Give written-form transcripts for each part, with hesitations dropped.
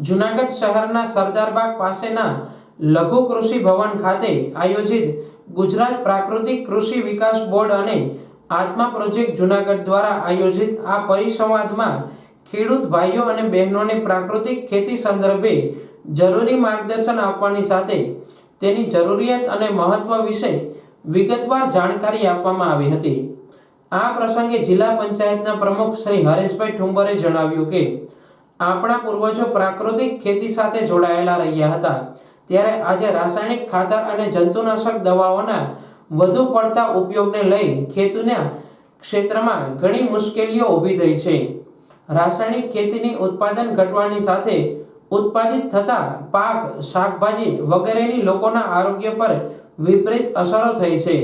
જૂનાગઢ શહેરના સરદારબાગ પાસેના લઘુ કૃષિ ભવન ખાતે આયોજિત ગુજરાત પ્રાકૃતિક કૃષિ વિકાસ બોર્ડ અને આત્મા પ્રોજેક્ટ જૂનાગઢ દ્વારા આયોજિત આ પરિસંવાદમાં ખેડૂત ભાઈઓ અને બહેનોને પ્રાકૃતિક ખેતી સંદર્ભે જરૂરી માર્ગદર્શન આપવાની સાથે તેની જરૂરિયાત અને મહત્વ વિશે વિગતવાર જાણકારી આપવામાં આવી હતી। આ પ્રસંગે જિલ્લા પંચાયતના પ્રમુખ શ્રી હરેશભાઈ ઠુંબરે જણાવ્યું કે આપણા પૂર્વજો પ્રાકૃતિક ખેતી સાથે જોડાયેલા રહ્યા હતા, ત્યારે આજે રાસાયણિક ખાતર અને જંતુનાશક દવાઓના વધુ પડતા ઉપયોગને લઈ ખેતીના ક્ષેત્રમાં ઘણી મુશ્કેલીઓ ઊભી થઈ છે। રાસાયણિક ખેતીની ઉત્પાદન ઘટવાની સાથે ઉત્પાદિત થતા પાક, શાકભાજી વગેરેની લોકોના આરોગ્ય પર વિપરીત અસરો થઈ છે,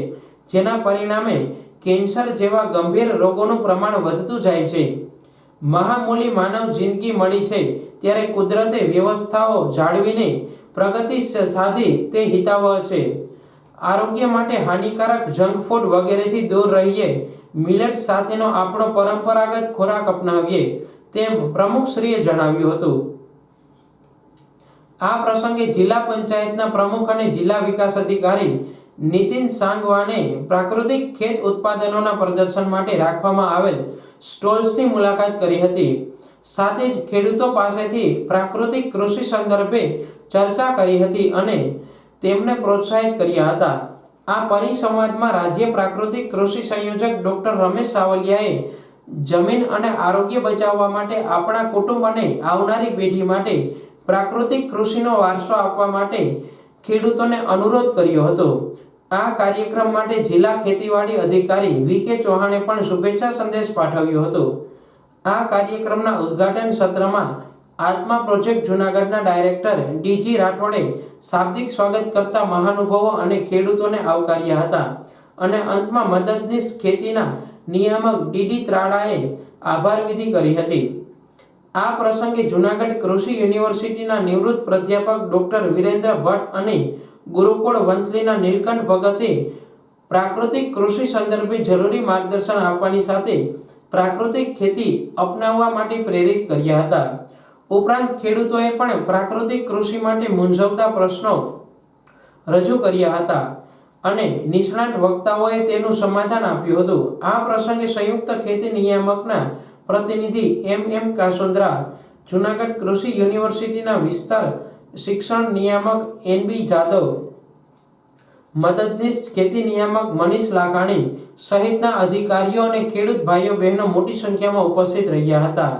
જેના પરિણામે કેન્સર જેવા ગંભીર રોગોનું પ્રમાણ વધતું જાય છે। મહામૂલી માનવ જિંદગી મળી છે, ત્યારે કુદરતે વ્યવસ્થાઓ જાળવીને પ્રગતિ સાધી તે હિતાવહ છે। આરોગ્ય માટે હાનિકારક જંક ફૂડ વગેરેથી દૂર રહીએ, મિલેટ સાથેનો આપણો પરંપરાગત ખોરાક અપનાવીએ, તેમ પ્રમુખશ્રીએ જણાવ્યું હતું। આ પ્રસંગે જિલ્લા પંચાયતના પ્રમુખ અને જિલ્લા વિકાસ અધિકારી નીતિન સાંગવાને પ્રાકૃતિક ખેત ઉત્પાદનોના પ્રદર્શન માટે રાખવામાં આવેલ સ્ટોલ્સની મુલાકાત કરી હતી, સાથે જ ખેડૂતો પાસેથી પ્રાકૃતિક કૃષિ સંદર્ભે ચર્ચા કરી હતી અને તેમને પ્રોત્સાહિત કર્યા હતા। આ પરિસંવાદમાં રાજ્ય પ્રાકૃતિક કૃષિ સંયોજક ડોક્ટર રમેશ સાવલિયાએ જમીન અને આરોગ્ય બચાવવા માટે આપણા કુટુંબ અને આવનારી પેઢી માટે પ્રાકૃતિક કૃષિનો વારસો આપવા માટે ખેડૂતોને અનુરોધ કર્યો હતો। આ કાર્યક્રમ માટે જિલ્લા ખેતીવાડી અધિકારી વી.કે. ચૌહાણે પણ શુભેચ્છા સંદેશ પાઠવ્યો હતો। આ કાર્યક્રમના ઉદ્ઘાટન સત્રમાં આત્મા પ્રોજેક્ટ જૂનાગઢના ડાયરેક્ટર ડી.જી. રાઠોડે શાબ્દિક સ્વાગત કરતા મહાનુભાવો અને ખેડૂતોને આવકાર્યા હતા અને અંતમાં મદદનીશ ખેતીના નિયામક ડી.ડી. ત્રાડાએ આભાર વિધિ કરી હતી। આ પ્રસંગે જૂનાગઢ કૃષિ યુનિવર્સિટીના નિવૃત્ત પ્રાધ્યાપક ડોક્ટર વિરેન્દ્ર ભટ્ટ અને ગુરુકુળ વંથલીના નીલકંઠ ભગતે પ્રાકૃતિક કૃષિ સંદર્ભે જરૂરી માર્ગદર્શન આપવાની સાથે પ્રાકૃતિક ખેતી અપનાવવા માટે પ્રેરિત કર્યા હતા। ઉપરાંત ખેડૂતોએ પણ પ્રાકૃતિક કૃષિ માટે મૂંઝવતા પ્રશ્નો રજૂ કર્યા હતા અને નિષ્ણાત વક્તાઓએ તેનું સમાધાન આપ્યું હતું। આ પ્રસંગે સંયુક્ત ખેતી નિયામકના પ્રતિનિધિ એમ કાસુંદ્રા, જૂનાગઢ કૃષિ યુનિવર્સિટીના વિસ્તાર શિક્ષણ નિયામક એન.બી. જાદવ, મદદનીશ ખેતી નિયામક મનીષ લાખાણી સહિતના અધિકારીઓ અને ખેડૂત ભાઈઓ બહેનો મોટી સંખ્યામાં ઉપસ્થિત રહ્યા હતા।